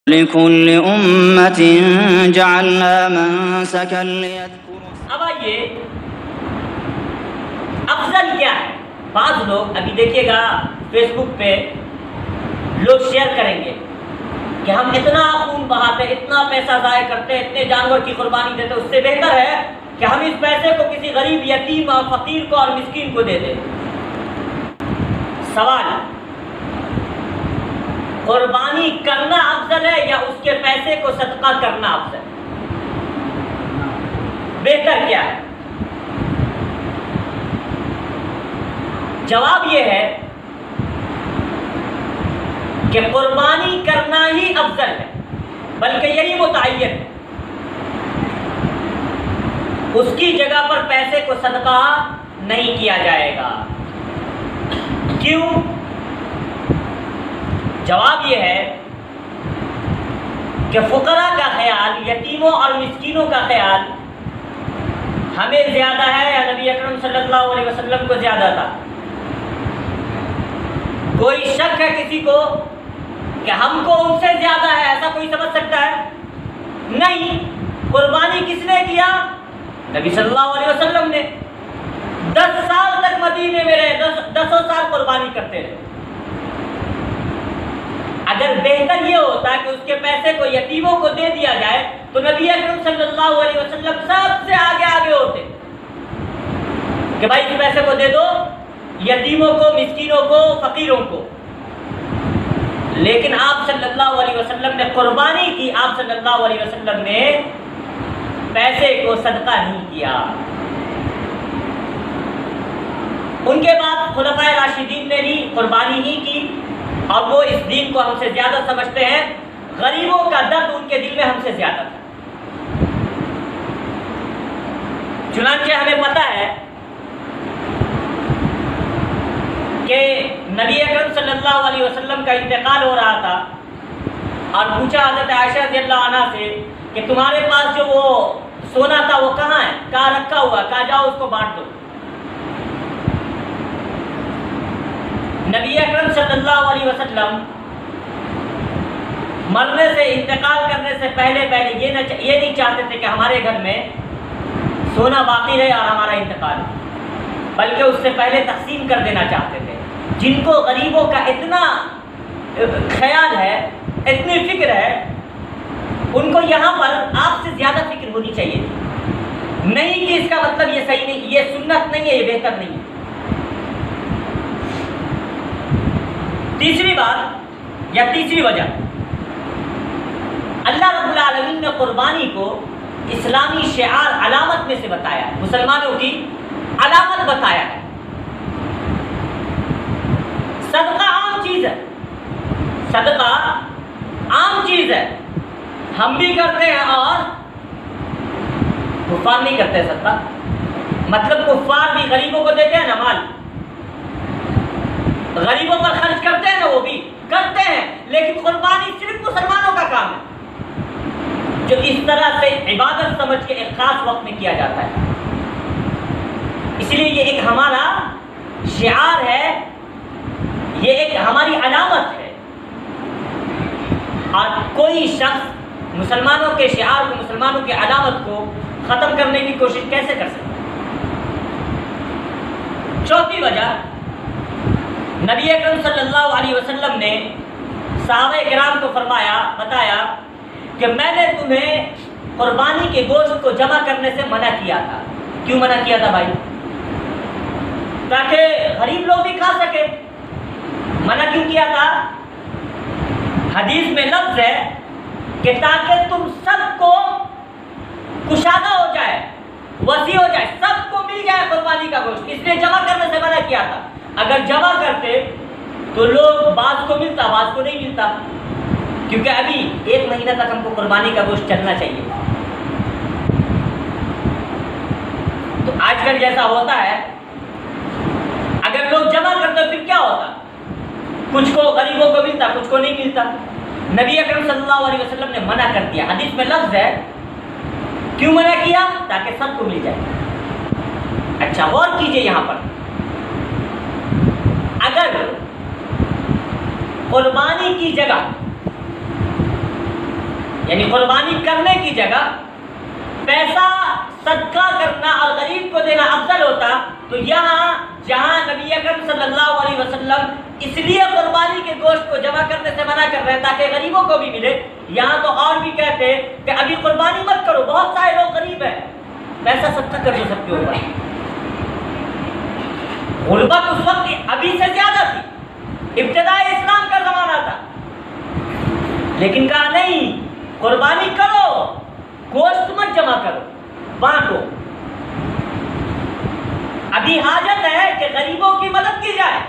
لِكُلِّ أُمَّةٍ جَعَلْنَا مَنسَكًا لِيَذْكُرُوا۔ اب آئیے افضل کیا ہے؟ بعض لوگ ابھی دیکھیے گا فیس بک پہ لوگ شیئر کریں گے کہ ہم اتنا خون بہاتے، اتنا پیسہ ضائع کرتے، اتنے جانور کی قربانی دیتے، اس سے بہتر ہے کہ ہم اس پیسے کو کسی غریب، یتیم اور فقیر کو اور مسکین کو دے دیں۔ سوال، قربانی کرنا افضل ہے یا اس کے پیسے کو صدقہ کرنا افضل ہے؟ بہتر کیا ہے؟ جواب یہ ہے کہ قربانی کرنا ہی افضل ہے، بلکہ یہی متعین ہے۔ اس کی جگہ پر پیسے کو صدقہ نہیں کیا جائے گا۔ کیوں؟ جواب یہ ہے کہ فقراء کا خیال، یتیموں اور مسکینوں کا خیال ہمیں زیادہ ہے یا نبی اکرم صلی اللہ علیہ وسلم کو زیادہ تھا؟ کوئی شک ہے کسی کو کہ ہم کو ان سے زیادہ ہے؟ ایسا کوئی سمجھ سکتا ہے؟ نہیں۔ قربانی کس نے کیا؟ نبی صلی اللہ علیہ وسلم نے۔ 10 سال تک مدینے میں رہے، 10 سال قربانی کرتے رہے۔ اگر بہتر یہ ہوتا کہ اس کے پیسے کو یتیموں کو دے دیا جائے تو نبی اکرم صلی اللہ علیہ وسلم سب سے آگے ہوتے کہ بھائی اس پیسے کو دے دو یتیموں کو، مسکینوں کو، فقیروں کو۔ لیکن آپ صلی اللہ علیہ وسلم نے قربانی کی، آپ صلی اللہ علیہ وسلم نے پیسے کو صدقہ نہیں کیا۔ ان کے بعد خلفائے راشدین نے بھی قربانی ہی کی، اور وہ اس دین کو ہم سے زیادہ سمجھتے ہیں۔ غریبوں کا درد ان کے دل میں ہم سے زیادہ تھا۔ چنانچہ ہمیں پتہ ہے کہ نبی اکرم صلی اللہ علیہ وسلم کا انتقال ہو رہا تھا، اور پوچھا حضرت عائشہ رضی اللہ عنہ سے کہ تمہارے پاس جو وہ سونا تھا وہ کہاں ہے؟ کہاں رکھا ہوا؟ کہا جاؤ اس کو بانٹ دو۔ نبی اکرم صلی اللہ علیہ وسلم مرنے سے، انتقال کرنے سے پہلے یہ نہیں چاہتے تھے کہ ہمارے گھر میں سونا باقی رہے اور ہمارا انتقال، بلکہ اس سے پہلے تقسیم کر دینا چاہتے تھے۔ جن کو غریبوں کا اتنا خیال ہے، اتنی فکر ہے، ان کو یہاں پر آپ سے زیادہ فکر ہونی چاہیے تھی۔ نہیں کہ اس کا مطلب یہ صحیح نہیں، یہ سنت نہیں ہے، یہ بہتر نہیں ہے۔ تیسری بات یا تیسری وجہ، اللہ رب العالمین نے قربانی کو اسلامی شعار، علامت میں سے بتایا ہے، مسلمانوں کی علامت بتایا ہے۔ صدقہ عام چیز ہے، صدقہ عام چیز ہے، ہم بھی کرتے ہیں اور کفار نہیں کرتے صدقہ۔ مطلب کفار بھی غریبوں کو دیتے ہیں نا مال، غریبوں پر خرچ کرتے ہیں نا، وہ بھی کرتے ہیں، لیکن قربانی صرف مسلمانوں کا کام ہے، جو اس طرح سے عبادت سمجھ کے ایک خاص وقت میں کیا جاتا ہے۔ اس لیے یہ ایک ہمارا شعار ہے، یہ ایک ہماری علامت ہے، اور کوئی شخص مسلمانوں کے شعار کو، مسلمانوں کی علامت کو ختم کرنے کی کوشش کیسے کر سکتا ہے؟ چوتھی وجہ، نبی اکرم صلی اللہ علیہ وسلم نے صحابہ کرام کو بتایا کہ میں نے تمہیں قربانی کے گوشت کو جمع کرنے سے منع کیا تھا۔ کیوں منع کیا تھا بھائی؟ تاکہ غریب لوگ بھی کھا سکے۔ منع کیوں کیا تھا؟ حدیث میں لفظ ہے کہ تاکہ تم سب کو کشادہ ہو جائے، وسیع ہو جائے، سب کو مل جائے قربانی کا گوشت، اس لیے جمع کرنے سے منع کیا تھا۔ اگر جمع کرتے تو لوگ بعض کو ملتا، بعض کو نہیں ملتا، کیونکہ ابھی 1 مہینہ تک ہم کو قربانی کا گوشت چلنا چاہیے۔ تو آج کل جیسا ہوتا ہے، اگر لوگ جمع کرتے پھر کیا ہوتا؟ کچھ کو غریبوں کو ملتا، کچھ کو نہیں ملتا۔ نبی اکرم صلی اللہ علیہ وسلم نے منع کر دیا، حدیث میں لفظ ہے۔ کیوں منع کیا؟ تاکہ سب کو مل جائے۔ اچھا غور کیجئے یہاں پر، اگر قربانی کی جگہ یعنی قربانی کرنے کی جگہ پیسہ صدقہ کرنا اور غریب کو دینا افضل ہوتا، تو یہاں جہاں نبی اکرم صلی اللہ علیہ وسلم اس لیے قربانی کے گوشت کو جمع کرنے سے منع کر رہے ہیں تاکہ غریبوں کو بھی ملے، یہاں تو اور بھی کہتے کہ ابھی قربانی مت کرو، بہت سارے لوگ غریب ہیں، پیسہ صدقہ کر دو سب کے اوپر۔ غربت اس وقت ابھی سے زیادہ تھی، ابتدائی اسلام کا زمانہ تھا، لیکن کہا نہیں، قربانی کرو، گوشت مت جمع کرو، بانٹو۔ ابھی حاجت ہے کہ غریبوں کی مدد کی جائے،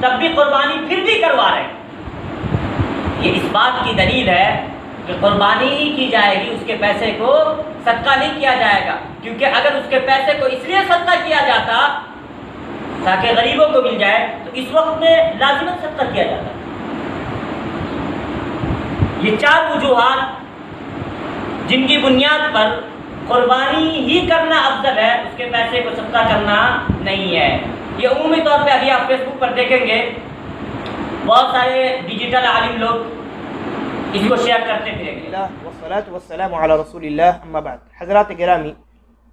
تب بھی قربانی پھر بھی کروا رہے ہیں۔ یہ اس بات کی دلیل ہے کہ قربانی ہی کی جائے گی، اس کے پیسے کو صدقہ نہیں کیا جائے گا، کیونکہ اگر اس کے پیسے کو اس لیے صدقہ کیا جاتا تاکہ غریبوں کو مل جائے تو اس وقت میں لازماً صدقہ کیا جاتا۔ یہ چار وجوہات جن کی بنیاد پر قربانی ہی کرنا افضل ہے، اس کے پیسے کو صدقہ کرنا نہیں ہے۔ یہ عمومی طور پہ ابھی آپ فیس بک پر دیکھیں گے بہت سارے ڈیجیٹل عالم لوگ اس کو شیئر کرتے پھریں گے۔ والصلاة والسلام علی رسول اللہ، اما بعد۔ حضرات گرامی،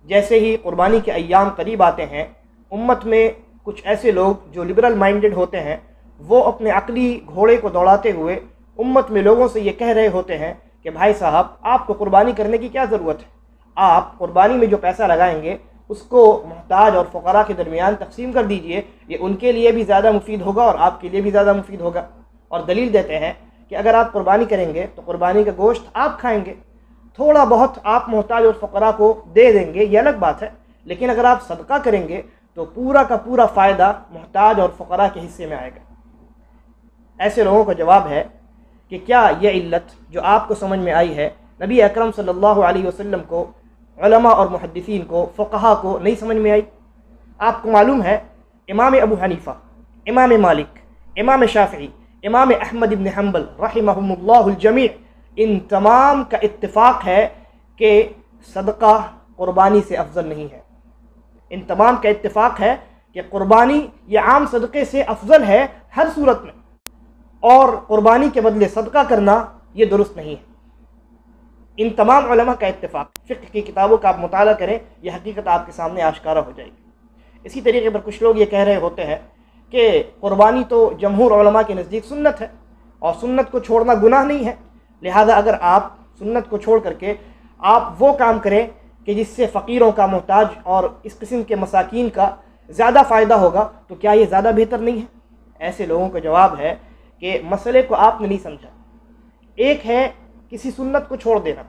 جیسے ہی قربانی کے ایام قریب آتے ہیں، امت میں کچھ ایسے لوگ جو لبرل مائنڈڈ ہوتے ہیں، وہ اپنے عقلی گھوڑے کو دوڑاتے ہوئے امت میں لوگوں سے یہ کہہ رہے ہوتے ہیں کہ بھائی صاحب، آپ کو قربانی کرنے کی کیا ضرورت ہے؟ آپ قربانی میں جو پیسہ لگائیں گے اس کو محتاج اور فقراء کے درمیان تقسیم کر دیجئے، یہ ان کے لیے بھی زیادہ مفید ہوگا اور آپ کے لیے بھی زیادہ مفید ہوگا۔ اور دلیل دیتے ہیں کہ اگر آپ قربانی کریں گے تو قربانی کا گوشت آپ کھائیں گے، تھوڑا بہت آپ محتاج اور فقراء کو دے دیں گے، یہ الگ بات ہے، لیکن اگر آپ صدقہ کریں گے تو پورا کا پورا فائدہ محتاج اور فقراء کے حصے میں آئے گا۔ ایسے لوگوں کا جواب ہے کہ کیا یہ علت جو آپ کو سمجھ میں آئی ہے نبی اکرم صلی اللہ علیہ وسلم کو، علماء اور محدثین کو، فقہاء کو نہیں سمجھ میں آئی؟ آپ کو معلوم ہے امام ابو حنیفہ، امام مالک، امام شافعی، امام احمد بن حنبل رحمہم اللہ الجمیع، ان تمام کا اتفاق ہے کہ صدقہ قربانی سے افضل نہیں ہے۔ ان تمام کا اتفاق ہے کہ قربانی یہ عام صدقے سے افضل ہے ہر صورت میں، اور قربانی کے بدلے صدقہ کرنا یہ درست نہیں ہے۔ ان تمام علماء کا اتفاق، فقہ کی کتابوں کا آپ مطالعہ کریں، یہ حقیقت آپ کے سامنے آشکارا ہو جائے گی۔ اسی طریقے پر کچھ لوگ یہ کہہ رہے ہوتے ہیں کہ قربانی تو جمہور علماء کے نزدیک سنت ہے، اور سنت کو چھوڑنا گناہ نہیں ہے، لہذا اگر آپ سنت کو چھوڑ کر کے آپ وہ کام کریں کہ جس سے فقیروں کا، محتاج اور اس قسم کے مساکین کا زیادہ فائدہ ہوگا، تو کیا یہ زیادہ بہتر نہیں ہے؟ ایسے لوگوں کا جواب ہے کہ مسئلے کو آپ نے نہیں سمجھا۔ ایک ہے کسی سنت کو چھوڑ دینا،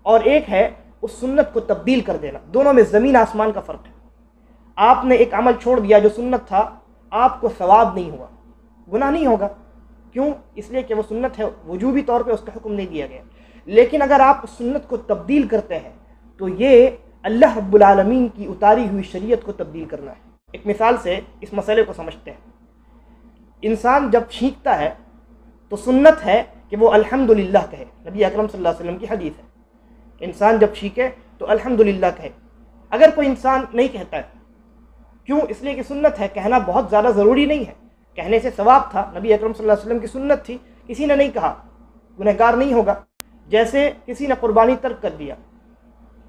اور ایک ہے اس سنت کو تبدیل کر دینا، دونوں میں زمین آسمان کا فرق ہے۔ آپ نے ایک عمل چھوڑ دیا جو سنت تھا، آپ کو ثواب نہیں ہوا، گناہ نہیں ہوگا، کیوں؟ اس لیے کہ وہ سنت ہے، وجوبی طور پہ اس کا حکم نہیں دیا گیا۔ لیکن اگر آپ اس سنت کو تبدیل کرتے ہیں تو یہ اللہ رب العالمین کی اتاری ہوئی شریعت کو تبدیل کرنا ہے۔ ایک مثال سے اس مسئلے کو سمجھتے ہیں۔ انسان جب چھینکتا ہے تو سنت ہے کہ وہ الحمدللہ کہے، نبی اکرم صلی اللہ علیہ وسلم کی حدیث ہے، انسان جب چھینکے تو الحمدللہ کہے۔ اگر کوئی انسان نہیں کہتا ہے، کیوں؟ اس لیے کہ سنت ہے، کہنا بہت زیادہ ضروری نہیں ہے، کہنے سے ثواب تھا، نبی اکرم صلی اللہ علیہ وسلم کی سنت تھی، کسی نے نہیں کہا، گنہگار نہیں ہوگا۔ جیسے کسی نے قربانی ترک کر دیا،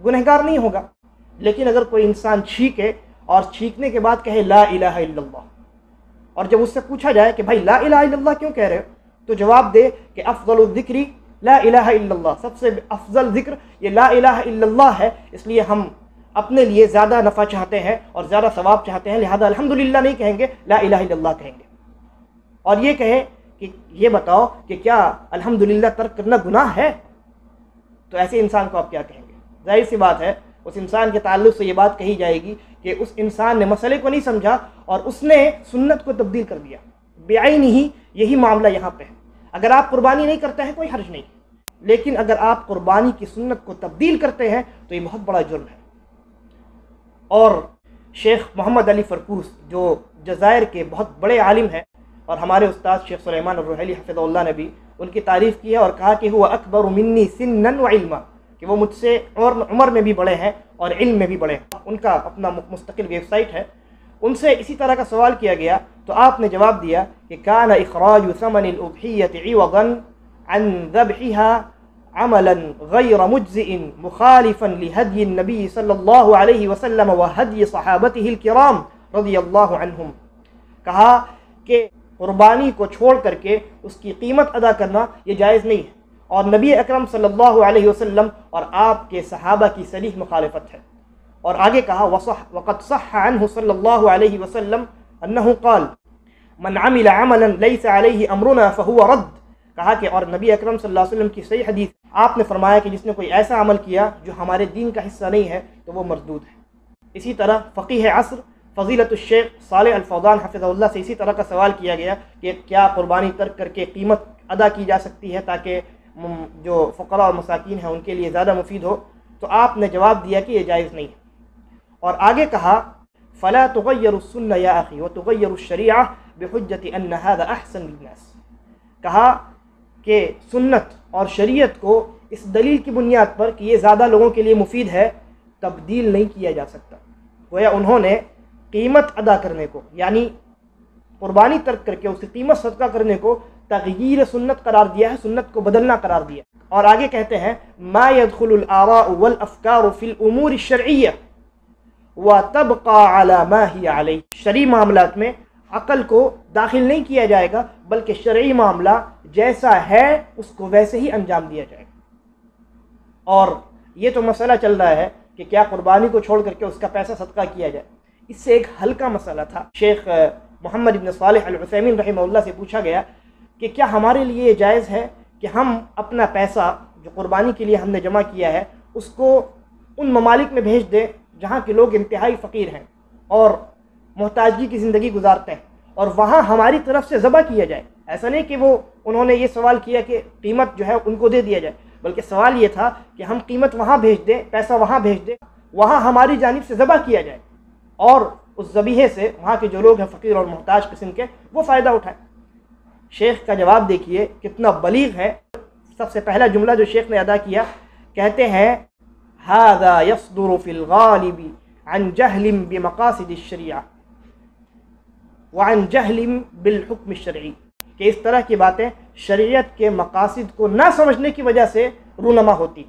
گنہگار نہیں ہوگا۔ لیکن اگر کوئی انسان چھینکے اور چھینکنے کے بعد کہے لا الہ الا اللہ، اور جب اس سے پوچھا جائے کہ بھائی لا الہ الا اللہ کیوں کہہ رہے ہو، تو جواب دے کہ افضل الذکر لا الہ الا اللہ، سب سے افضل ذکر یہ لا الہ الا اللہ ہے، اس لیے ہم اپنے لیے زیادہ نفع چاہتے ہیں اور زیادہ ثواب چاہتے ہیں، لہذا الحمدللہ نہیں کہیں گے، لا الہ الا اللہ کہیں گے۔ اور یہ کہیں کہ یہ بتاؤ کہ کیا الحمدللہ ترک کرنا گناہ ہے، تو ایسے انسان کو آپ کیا کہیں گے؟ ظاہر سی بات ہے اس انسان کے تعلق سے یہ بات کہی جائے گی کہ اس انسان نے مسئلے کو نہیں سمجھا اور اس نے سنت کو تبدیل کر دیا۔ بعینی ہی یہی معاملہ یہاں پہ ہے۔ اگر آپ قربانی نہیں کرتے ہیں کوئی حرج نہیں، لیکن اگر آپ قربانی کی سنت کو تبدیل کرتے ہیں تو یہ بہت بڑا جرم ہے۔ اور شیخ محمد علی فرکوس جو جزائر کے بہت بڑے عالم ہیں، اور ہمارے استاد شیخ سلیمان الرحیلی حفظہ اللہ نے بھی ان کی تعریف کی ہے اور کہا کہ ہوا اکبر منی سنا وعلما، کہ وہ مجھ سے عمر میں بھی بڑے ہیں اور علم میں بھی بڑے ہیں۔ ان کا اپنا مستقل ویب سائٹ ہے۔ ان سے اسی طرح کا سوال کیا گیا تو آپ نے جواب دیا کہ کان اخراج ثمن الاضحیۃ عوضا عن ذبحها عملا غیر مجزئ مخالفا لہدی النبی صلی اللہ علیہ وسلم وہدی صحابته الکرام رضی اللہ عنہم. کہا کہ قربانی کو چھوڑ کر کے اس کی قیمت ادا کرنا یہ جائز نہیں ہے، اور نبی اکرم صلی اللہ علیہ وسلم اور آپ کے صحابہ کی صریح مخالفت ہے. اور آگے کہا وقد صح عنہ صلی اللہ علیہ وسلم انہ قال من عمل عملا لیس علیہ امرنا فہو رد. کہا کہ اور نبی اکرم صلی اللہ علیہ وسلم کی صحیح حدیث آپ نے فرمایا کہ جس نے کوئی ایسا عمل کیا جو ہمارے دین کا حصہ نہیں ہے تو وہ مردود ہے. اسی طرح فقیہ عصر فضیلت الشیخ صالح الفوزان حفظہ اللہ سے اسی طرح کا سوال کیا گیا کہ کیا قربانی ترک کر کے قیمت ادا کی جا سکتی ہے تاکہ جو فقراء اور مساکین ہیں ان کے لیے زیادہ مفید ہو، تو آپ نے جواب دیا کہ یہ جائز نہیں ہے. اور آگے کہا فلا تغیر السنہ یا اخی وتغیر الشریعہ بحجت ان هذا احسن للناس. کہا کہ سنت اور شریعت کو اس دلیل کی بنیاد پر کہ یہ زیادہ لوگوں کے لیے مفید ہے تبدیل نہیں کیا جا سکتا. گویا انہوں نے قیمت ادا کرنے کو، یعنی قربانی ترک کر کے اس کی قیمت صدقہ کرنے کو تغییر سنت قرار دیا ہے، سنت کو بدلنا قرار دیا. اور آگے کہتے ہیں ما يدخل الآراء والافکار فی الامور الشرعیہ وتبقى على ما هي علیہ. شرعی معاملات میں عقل کو داخل نہیں کیا جائے گا بلکہ شرعی معاملہ جیسا ہے اس کو ویسے ہی انجام دیا جائے گا. اور یہ تو مسئلہ چل رہا ہے کہ کیا قربانی کو چھوڑ کر کے اس کا پیسہ صدقہ کیا جائے. اس سے ایک ہلکا مسئلہ تھا. شیخ محمد بن صالح العثیمین رحمہ اللہ سے پوچھا گیا کہ کیا ہمارے لیے یہ جائز ہے کہ ہم اپنا پیسہ جو قربانی کے لیے ہم نے جمع کیا ہے اس کو ان ممالک میں بھیج دیں جہاں کے لوگ انتہائی فقیر ہیں اور محتاجی کی زندگی گزارتے ہیں، اور وہاں ہماری طرف سے ذبح کیا جائے. ایسا نہیں کہ انہوں نے یہ سوال کیا کہ قیمت جو ہے ان کو دے دیا جائے، بلکہ سوال یہ تھا کہ ہم قیمت وہاں بھیج دیں، پیسہ وہاں بھیج دیں، وہاں ہماری جانب سے ذبح کیا جائے اور اس ذبیحے سے وہاں کے جو لوگ ہیں فقیر اور محتاج قسم کے وہ فائدہ اٹھائیں. شیخ کا جواب دیکھیے کتنا بلیغ ہے. سب سے پہلا جملہ جو شیخ نے ادا کیا، کہتے ہیں هذا يصدر في الغالب عن جهل بمقاصد الشریعہ وعن جهل بالحکم الشرعی. کہ اس طرح کی باتیں شریعت کے مقاصد کو نہ سمجھنے کی وجہ سے رونما ہوتی،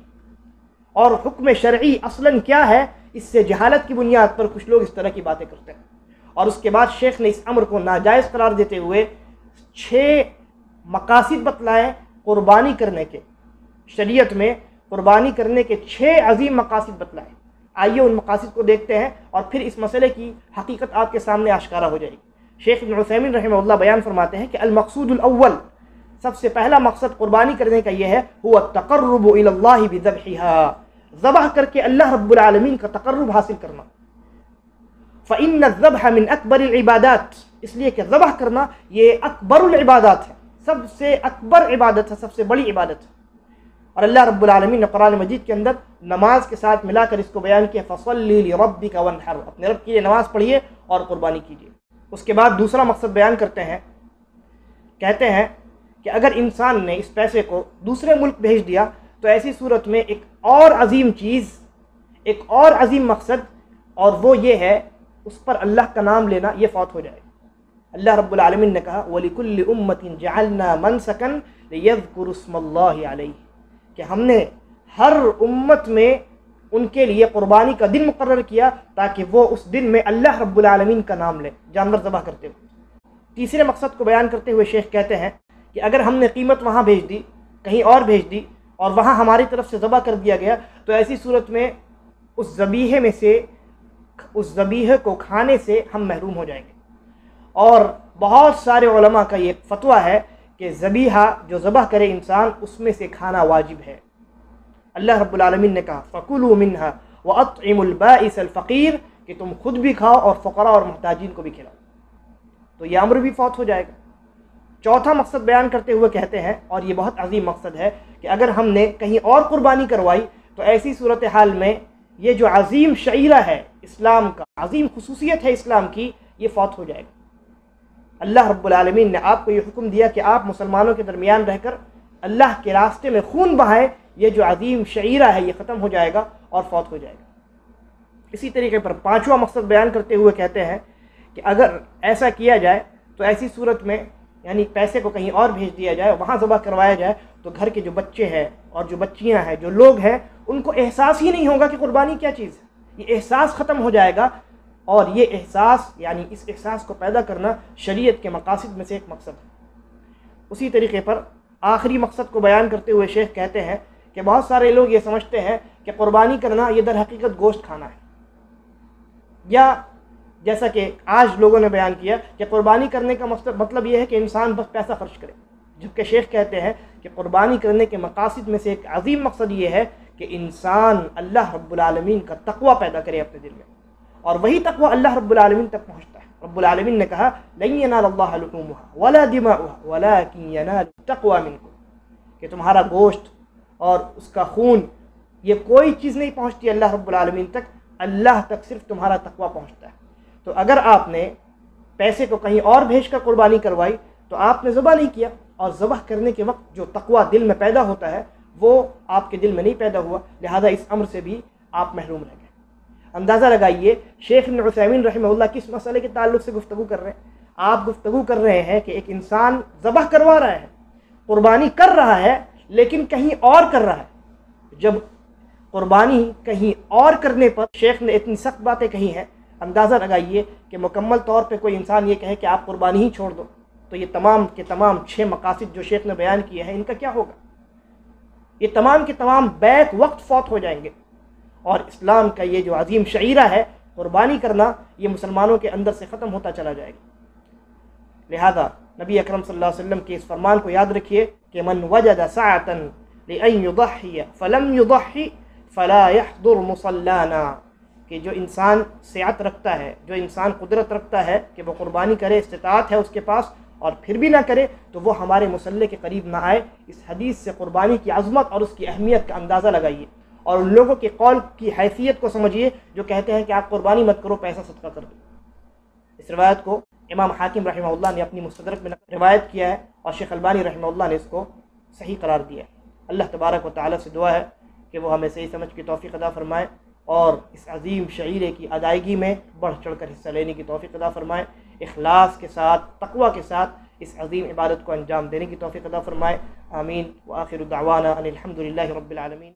اور حکم شرعی اصلاً کیا ہے اس سے جہالت کی بنیاد پر کچھ لوگ اس طرح کی باتیں کرتے ہیں. اور اس کے بعد شیخ نے اس امر کو ناجائز قرار دیتے ہوئے 6 مقاصد بتلائے قربانی کرنے کے. شریعت میں قربانی کرنے کے 6 عظیم مقاصد بتلائے. آئیے ان مقاصد کو دیکھتے ہیں اور پھر اس مسئلے کی حقیقت آپ کے سامنے آشکارا ہو جائے گی. شیخ ابن عثیمین رحمہ اللہ بیان فرماتے ہیں کہ المقصود الاول، سب سے پہلا مقصد قربانی کرنے کا یہ ہے هو التقرب الى اللہ بذبحها، ذبح کر کے اللہ رب العالمین کا تقرب حاصل کرنا. فإن الذبح من اکبر العبادات، اس لیے کہ ذبح کرنا یہ اکبر العبادات ہے، سب سے اکبر عبادت ہے، سب سے بڑی عبادت ہے. اور اللہ رب العالمین نے قرآن مجید کے اندر نماز کے ساتھ ملا کر اس کو بیان کیا فصلی لربک وانحر، اپنے رب کے لیے نماز پڑھیے اور قربانی کیجیے. اس کے بعد دوسرا مقصد بیان کرتے ہیں، کہتے ہیں کہ اگر انسان نے اس پیسے کو دوسرے ملک بھیج دیا تو ایسی صورت میں ایک اور عظیم چیز، ایک اور عظیم مقصد، اور وہ یہ ہے اس پر اللہ کا نام لینا، یہ فوت ہو جائے. اللہ رب العالمین نے کہا وَلِكُلِّ أُمَّةٍ جَعَلْنَا مَنْسَكًا لِيَذْكُرُوا اسْمَ اللَّهِ عَلَيْهِ، کہ ہم نے ہر امت میں ان کے لیے قربانی کا دن مقرر کیا تاکہ وہ اس دن میں اللہ رب العالمین کا نام لیں جانور ذبح کرتے ہوئے. تیسرے مقصد کو بیان کرتے ہوئے شیخ کہتے ہیں کہ اگر ہم نے قیمت وہاں بھیج دی، کہیں اور بھیج دی، اور وہاں ہماری طرف سے ذبح کر دیا گیا تو ایسی صورت میں اس ذبیحے میں سے، اس ذبیحے کو کھانے سے ہم محروم ہو جائیں گے. اور بہت سارے علماء کا یہ فتویٰ ہے کہ ذبیحہ جو ذبح کرے انسان اس میں سے کھانا واجب ہے. اللہ رب العالمین نے کہا فَكُلُوا مِنْهَا وَأَطْعِمُوا الْبَائِسَ الْفَقِيرَ، کہ تم خود بھی کھاؤ اور فقراء اور محتاجین کو بھی کھلاؤ. تو یہ امر بھی فوت ہو جائے گا. چوتھا مقصد بیان کرتے ہوئے کہتے ہیں، اور یہ بہت عظیم مقصد ہے، کہ اگر ہم نے کہیں اور قربانی کروائی تو ایسی صورتحال میں یہ جو عظیم شعیرہ ہے اسلام کا، عظیم خصوصیت ہے اسلام کی، یہ فوت ہو جائے گا. اللہ رب العالمین نے آپ کو یہ حکم دیا کہ آپ مسلمانوں کے درمیان رہ کر اللہ کے راستے میں خون بہائیں، یہ جو عظیم شعیرہ ہے یہ ختم ہو جائے گا اور فوت ہو جائے گا. اسی طریقے پر پانچواں مقصد بیان کرتے ہوئے کہتے ہیں کہ اگر ایسا کیا جائے تو ایسی صورت میں یعنی پیسے کو کہیں اور بھیج دیا جائے، وہاں ذبح کروایا جائے، تو گھر کے جو بچے ہیں اور جو بچیاں ہیں، جو لوگ ہیں، ان کو احساس ہی نہیں ہوگا کہ قربانی کیا چیز ہے۔ یہ احساس ختم ہو جائے گا، اور یہ احساس یعنی اس احساس کو پیدا کرنا شریعت کے مقاصد میں سے ایک مقصد ہے۔ اسی طریقے پر آخری مقصد کو بیان کرتے ہوئے شیخ کہتے ہیں کہ بہت سارے لوگ یہ سمجھتے ہیں کہ قربانی کرنا یہ در حقیقت گوشت کھانا ہے، یا جیسا کہ آج لوگوں نے بیان کیا کہ قربانی کرنے کا مطلب یہ ہے کہ انسان بس پیسہ خرچ کرے، جبکہ شیخ کہتے ہیں کہ قربانی کرنے کے مقاصد میں سے ایک عظیم مقصد یہ ہے کہ انسان اللہ رب العالمین کا تقوی پیدا کرے اپنے دل میں، اور وہی تقوی اللہ رب العالمین تک پہنچتا ہے۔ رب العالمین نے کہا لن ینال اللہ لحومها ولا دماؤها ولكن ينال التقوى منکم، کہ تمہارا گوشت اور اس کا خون یہ کوئی چیز نہیں پہنچتی اللہ رب العالمین تک، اللہ تک صرف تمہارا تقوی پہنچتا ہے۔ تو اگر آپ نے پیسے کو کہیں اور بھیج کر قربانی کروائی تو آپ نے ذبح نہیں کیا، اور ذبح کرنے کے وقت جو تقوی دل میں پیدا ہوتا ہے وہ آپ کے دل میں نہیں پیدا ہوا، لہذا اس امر سے بھی آپ محروم رہ گئے۔ اندازہ لگائیے شیخ ابن عثیمین رحمہ اللہ کس مسئلے کے تعلق سے گفتگو کر رہے ہیں؟ آپ گفتگو کر رہے ہیں کہ ایک انسان ذبح کروا رہا ہے، قربانی کر رہا ہے، لیکن کہیں اور کر رہا ہے۔ جب قربانی کہیں اور کرنے پر شیخ نے اتنی سخت باتیں کہی ہیں، اندازہ لگائیے کہ مکمل طور پہ کوئی انسان یہ کہے کہ آپ قربانی ہی چھوڑ دو، تو یہ تمام کے تمام 6 مقاصد جو شیخ نے بیان کیے ہیں ان کا کیا ہوگا؟ یہ تمام کے تمام بیک وقت فوت ہو جائیں گے، اور اسلام کا یہ جو عظیم شعیرہ ہے قربانی کرنا، یہ مسلمانوں کے اندر سے ختم ہوتا چلا جائے گا۔ لہذا نبی اکرم صلی اللہ علیہ وسلم کے اس فرمان کو یاد رکھیے کہ من وجد سعۃ لأن یضحی فلم یضحی فلا یحضر مصلانا، کہ جو انسان سعت رکھتا ہے، جو انسان قدرت رکھتا ہے کہ وہ قربانی کرے، استطاعت ہے اس کے پاس، اور پھر بھی نہ کرے، تو وہ ہمارے مصلی کے قریب نہ آئے۔ اس حدیث سے قربانی کی عظمت اور اس کی اہمیت کا اندازہ لگائیے، اور ان لوگوں کے قول کی حیثیت کو سمجھیے جو کہتے ہیں کہ آپ قربانی مت کرو، پیسہ صدقہ کر دو۔ اس روایت کو امام حاکم رحمہ اللہ نے اپنی مستدرک میں روایت کیا ہے، اور شیخ البانی رحمہ اللہ نے اس کو صحیح قرار دیا ہے۔ اللہ تبارک و تعالی سے دعا ہے کہ وہ ہمیں صحیح سمجھ کی توفیق عطا فرمائے، اور اس عظیم شعیرے کی ادائیگی میں بڑھ چڑھ کر حصہ لینے کی توفیق عطا فرمائے، اخلاص کے ساتھ، تقوی کے ساتھ اس عظیم عبادت کو انجام دینے کی توفیق عطا فرمائے۔ آمین۔ وآخر دعوانا ان الحمد للہ رب العالمین۔